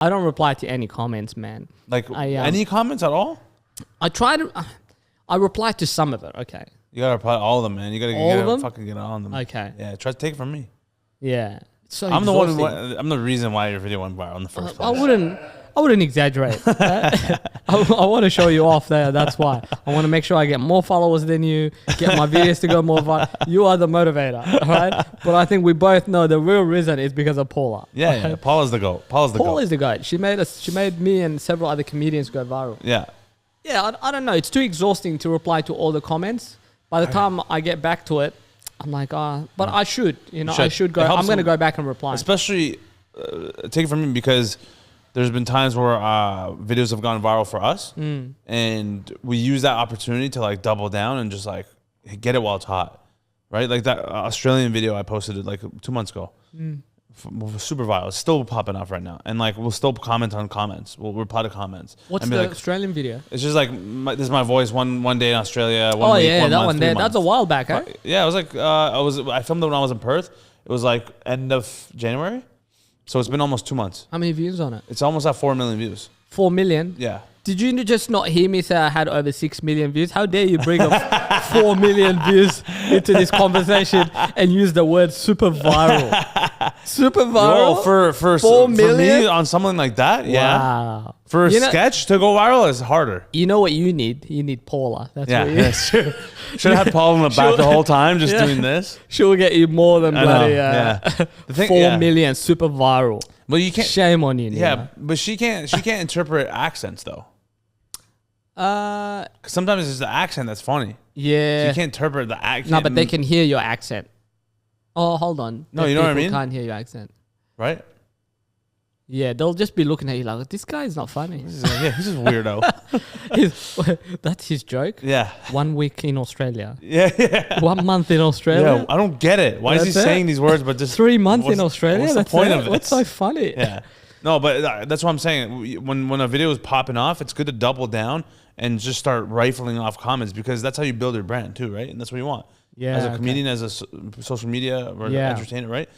I don't reply to any comments, man. Like any comments at all? I reply to some of it. Okay. You gotta reply to all of them, man. You gotta fucking get on them. Okay. Yeah, try to take it from me. Yeah. So I'm the one. I'm the reason why your video went viral in the first place. I wouldn't exaggerate. I want to show you off there. That's why. I want to make sure I get more followers than you, get my videos to go more viral. You are the motivator, all right? But I think we both know the real reason is because of Paula. Yeah, yeah. Paula's the GOAT. Paula is the GOAT. She made me and several other comedians go viral. Yeah. Yeah, I don't know. It's too exhausting to reply to all the comments. By the time I get back to it, I'm like, but I should. I should go. I'm going to go back and reply. Especially, take it from me because there's been times where videos have gone viral for us, and we use that opportunity to like double down and just like get it while it's hot, right? Like that Australian video I posted it like 2 months ago, super viral. It's still popping off right now, and like we'll still comment on comments. We'll reply to comments. What's the Australian video? It's just like this is my voice one day in Australia. One week, that month, one there. That's a while back, eh? Yeah, it was like I filmed it when I was in Perth. It was like end of January. So it's been almost 2 months. How many views on it? It's almost at 4 million views. 4 million? Yeah. Did you just not hear me say I had over 6 million views? How dare you bring up 4 million views into this conversation and use the word super viral? Super viral? Yo, for 4 million? For me, on something like that, yeah. Wow. For a sketch to go viral is harder. You know what you need? You need Paula. That's what you need. That's true. Should have had Paula in the back the whole time just doing this. She'll get you more than bloody 4 million super viral. Well, you can't. Shame on you, Neema. Yeah, but she can't interpret accents though. 'Cause sometimes it's the accent that's funny. Yeah. So you can't interpret the accent. No, but they can hear your accent. Oh, hold on. No, you know what I mean? Can't hear your accent. Right? Yeah, they'll just be looking at you like, this guy is not funny. He's just a weirdo. That's his joke? Yeah. 1 week in Australia. Yeah. 1 month in Australia. Yeah, I don't get it. Why is he saying these words? But just 3 months in Australia. What's the point of it? What's so funny? Yeah. No, but that's what I'm saying. When a video is popping off, it's good to double down and just start rifling off comments because that's how you build your brand too, right? And that's what you want. Yeah. As a comedian, as a social media or entertainer, right?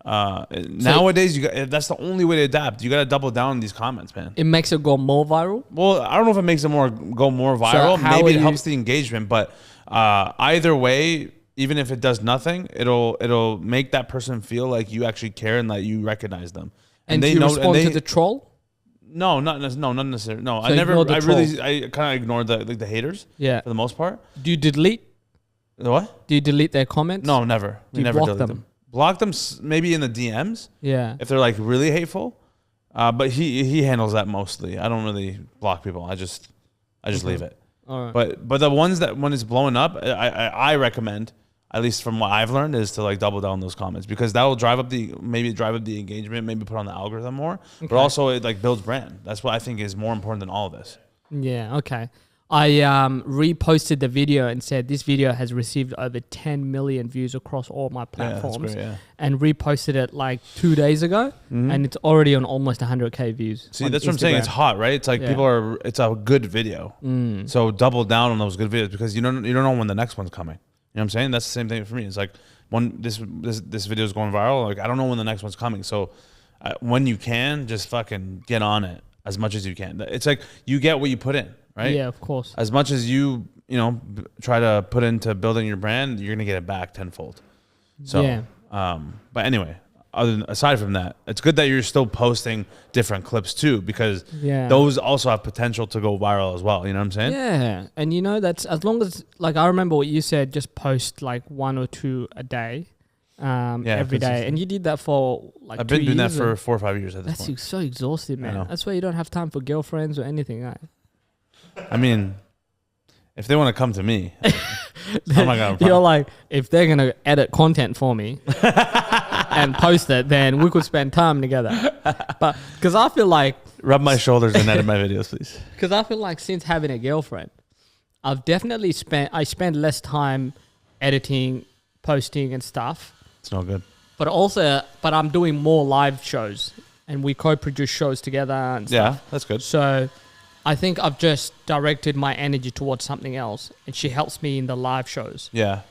Nowadays, that's the only way to adapt. You got to double down on these comments, man. It makes it go more viral? Well, I don't know if it makes it go more viral. So maybe it helps the engagement, but either way, even if it does nothing, it'll make that person feel like you actually care and that you recognize them. And they respond to the troll? No, not necessarily. No, So I kind of ignored the haters. Yeah. For the most part. Do you delete? What? Do you delete their comments? No, never. We never delete them. Block them maybe in the DMs. Yeah. If they're like really hateful. But he handles that mostly. I don't really block people. I just leave it. All right. But the ones that when it's blowing up, I recommend, at least from what I've learned, is to like double down on those comments because that will drive up the engagement, maybe put on the algorithm more. Okay. But also it like builds brand. That's what I think is more important than all of this. Yeah. Okay. I reposted the video and said this video has received over 10 million views across all my platforms. Yeah, that's great, yeah. And reposted it like 2 days ago, and it's already on almost 100K views. See, that's what I'm saying. It's hot, right? It's like it's a good video. So double down on those good videos because you don't know when the next one's coming. You know what I'm saying? That's the same thing for me. It's like this video is going viral. Like I don't know when the next one's coming. So when you can, just fucking get on it as much as you can. It's like you get what you put in. Right? Yeah, of course. As much as you try to put into building your brand, you're gonna get it back tenfold. So, but anyway, aside from that, it's good that you're still posting different clips too, because those also have potential to go viral as well. You know what I'm saying? Yeah, and that's as long as like I remember what you said, just post like 1 or 2 a day. Every day, and you did that for like. I've been doing that for 4 or 5 years at this point. That's so exhausting, man. That's why you don't have time for girlfriends or anything, right? I mean, if they want to come to me, I'm not gonna. You're like, if they're gonna edit content for me and post it, then we could spend time together. But because I feel like rub my shoulders and edit my videos, please. Because I feel like since having a girlfriend, I've definitely spend less time editing, posting, and stuff. It's not good. But I'm doing more live shows, and we co-produce shows together and stuff. Yeah, that's good. So I think I've just directed my energy towards something else, and she helps me in the live shows. Yeah.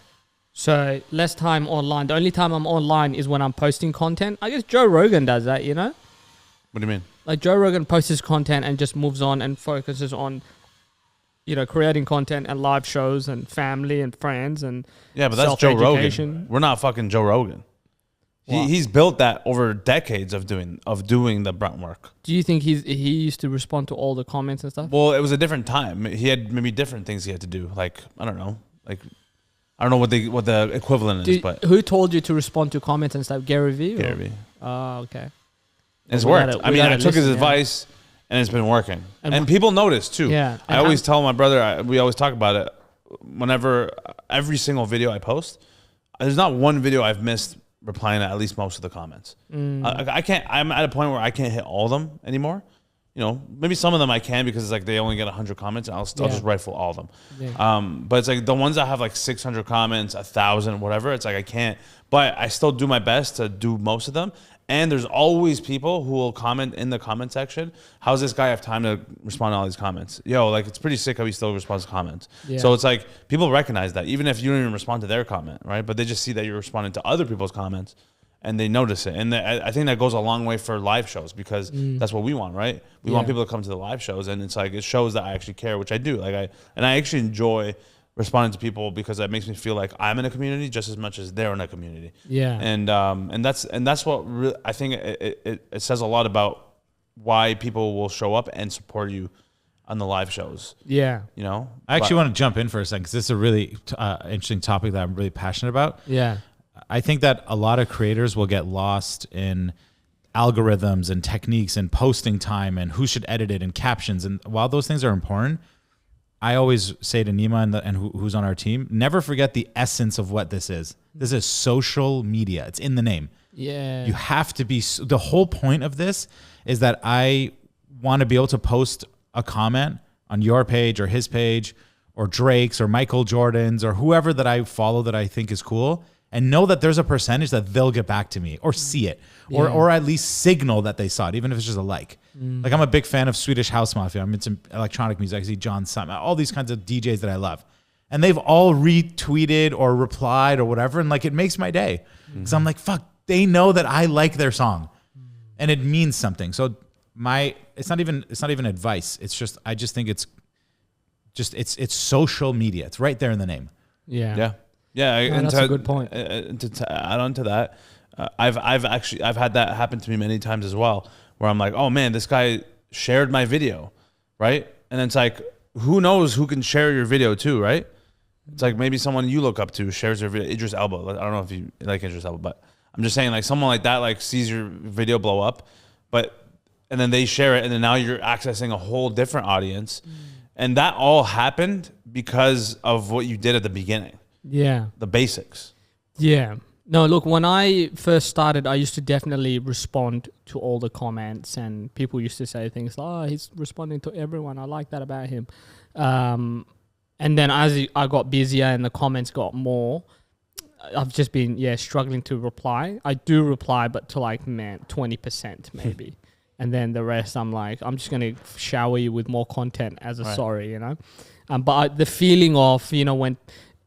So less time online. The only time I'm online is when I'm posting content. I guess Joe Rogan does that, What do you mean? Like Joe Rogan posts his content and just moves on and focuses on, you know, creating content and live shows and family and friends and yeah, but that's Joe Rogan. We're not fucking Joe Rogan. He's built that over decades of doing the brunt work. Do you think he used to respond to all the comments and stuff? Well, it was a different time. He had maybe different things he had to do. Like I don't know. Like I don't know what the equivalent is. But who told you to respond to comments and stuff? Gary Vee. Gary Vee. Oh, okay. It's worked. I mean, I took his advice, and it's been working. And people notice too. Yeah. I always tell my brother. We always talk about it. Whenever every single video I post, there's not one video I've missed replying to at least most of the comments. I can't. I'm at a point where I can't hit all of them anymore. You know, maybe some of them I can because it's like they only get 100 comments, and I'll just rifle all of them. Yeah. But it's like the ones that have like 600 comments, 1,000, whatever. It's like I can't. But I still do my best to do most of them. And there's always people who will comment in the comment section. How's this guy have time to respond to all these comments? Yo, like it's pretty sick how he still responds to comments. Yeah. So it's like people recognize that even if you don't even respond to their comment, right? But they just see that you're responding to other people's comments and they notice it. And I think that goes a long way for live shows because that's what we want, right? We want people to come to the live shows, and it's like it shows that I actually care, which I do. Like I actually enjoy responding to people because that makes me feel like I'm in a community just as much as they're in a community. Yeah. And that's what really, I think it says a lot about why people will show up and support you on the live shows. Yeah. You know, I actually want to jump in for a second because this is a really interesting topic that I'm really passionate about. Yeah. I think that a lot of creators will get lost in algorithms and techniques and posting time and who should edit it and captions. And while those things are important, I always say to Neema and who's on our team, never forget the essence of what this is. This is social media. It's in the name. Yeah. You have to be, the whole point of this is that I want to be able to post a comment on your page or his page or Drake's or Michael Jordan's or whoever that I follow that I think is cool, and know that there's a percentage that they'll get back to me or see it or at least signal that they saw it, even if it's just a like. Like I'm a big fan of Swedish House Mafia. I'm into electronic music. I see John Simon, all these kinds of DJs that I love. And they've all retweeted or replied or whatever. And like, it makes my day. Because I'm like, fuck, they know that I like their song. And it means something. So it's not even advice. It's just, I just think it's social media. It's right there in the name. Yeah. Yeah. Yeah. And that's a good point. To add on to that, I've had that happen to me many times as well, where I'm like, oh man, this guy shared my video, right? And it's like, who knows who can share your video too, right? It's like maybe someone you look up to shares your video. Idris Elba. I don't know if you like Idris Elba, but I'm just saying like someone like that like sees your video blow up, and then they share it, and then now you're accessing a whole different audience. And that all happened because of what you did at the beginning. Yeah. The basics. Yeah. No, look, when I first started, I used to definitely respond to all the comments, and people used to say things like, oh, he's responding to everyone. I like that about him. And then as I got busier and the comments got more, I've just been, struggling to reply. I do reply, but to 20% maybe. And then the rest, I'm like, I'm just going to shower you with more content as a sorry, you know. But the feeling of, you know, when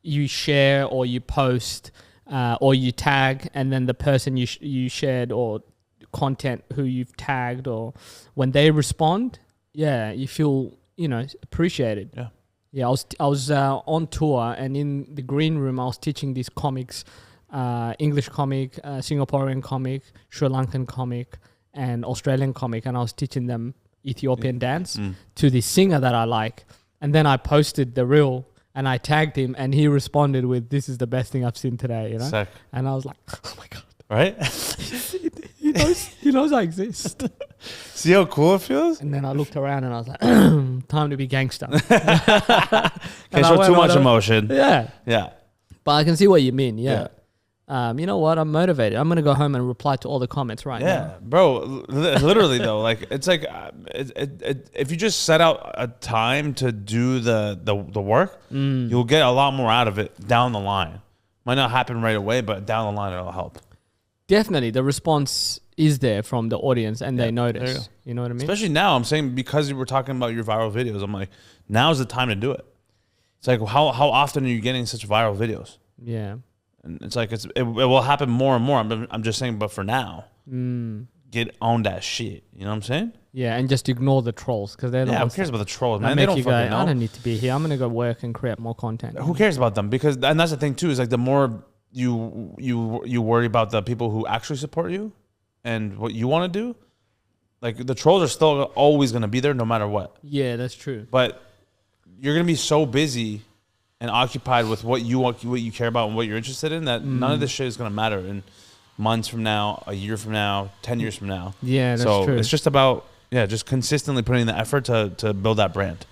you share or you post or you tag, and then the person you shared or content who you've tagged, or when they respond, you feel, you know, appreciated. Yeah. Yeah, I was on tour, and in the green room, I was teaching these comics, English comic, Singaporean comic, Sri Lankan comic, and Australian comic, and I was teaching them Ethiopian dance to the singer that I like. And then I posted the reel, and I tagged him, and he responded with, "This is the best thing I've seen today," you know? Sick. And I was like, oh my God. Right? he knows I exist. See how cool it feels? And then I looked around and I was like, time to be gangster. Can't show too much emotion. Yeah. Yeah. But I can see what you mean. Yeah. You know what? I'm motivated. I'm going to go home and reply to all the comments right now. Yeah, bro. Literally though, like it's like if you just set out a time to do the work, you'll get a lot more out of it down the line. Might not happen right away, but down the line it'll help. Definitely, the response is there from the audience, and they notice. You know what I mean? Especially now, I'm saying because you were talking about your viral videos, I'm like, now's the time to do it. It's like how often are you getting such viral videos? Yeah. And it's like it will happen more and more. I'm just saying, but for now, get on that shit. You know what I'm saying? Yeah, and just ignore the trolls because they're the Who ones cares about the trolls, that man? They make don't you go, fucking know. I don't need to be here. I'm gonna go work and create more content. Who cares about them? Because and that's the thing too, is like the more you worry about the people who actually support you and what you want to do, like the trolls are still always gonna be there no matter what. Yeah, that's true. But you're gonna be so busy and occupied with what you want, what you care about, and what you're interested in, that none of this shit is gonna matter in months from now, a year from now, 10 years from now. Yeah, that's so true. it's just about just consistently putting the effort to build that brand.